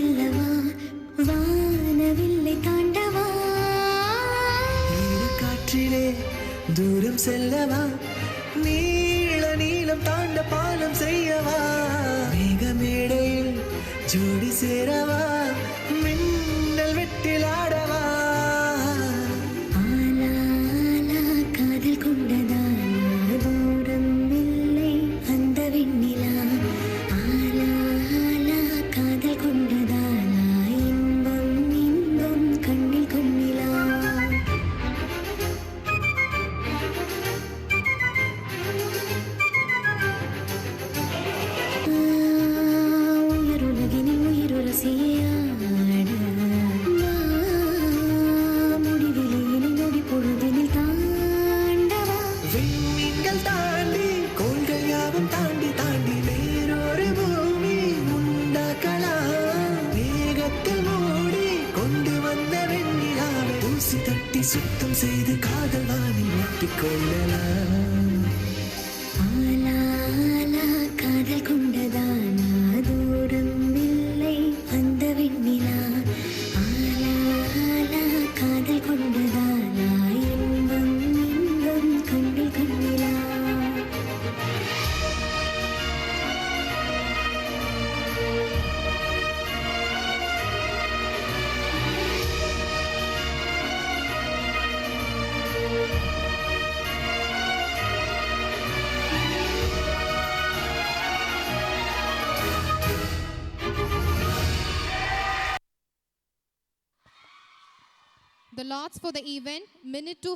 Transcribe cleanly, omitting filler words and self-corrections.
சொல்லவா வானவில்லை தாண்டவா காற்றிலே தூரம் செல்லவா நீள நீளம் தாண்ட பாலம் செய்யவா மேகமேடையில் ஜோடி சேரவா மின்னல் வெட்டில் ஆடவா ஆலா ஆலா காதல் கொண்டதாலா தூரம் இல்லை அந்த வெண்ணிலா ஆலா ஆலா காதல் கொண்டதாலா இன்பம் இன்பம் கண்ணில் கண்ணிலா உயிருலகினில் உயிருரசியாட முடிவிலே இனி நொடி பொழுதினில் தாண்டவா விண்மீன்கள் தாண்டி கோள்கள் யாவும் தாண்டி தாண்டி வேறொரு பூமி உண்டாக்கலாம் மேகத்தில் மூடி கொண்டு வந்த வெண்ணிலாவை ஊசி தட்டி சுத்தம் செய்து காதல் வானில் ஒட்டிக்கொள்ளலாம் ஆலா ஆலா காதல் கொண்டதானா தூரம் இல்லை அந்த வெண்ணிலா ஆலா ஆலா காதல் கொண்டதானா இன்பம் இன்பம் கண்ணில் கண்ணிலா The lots for the event, minute to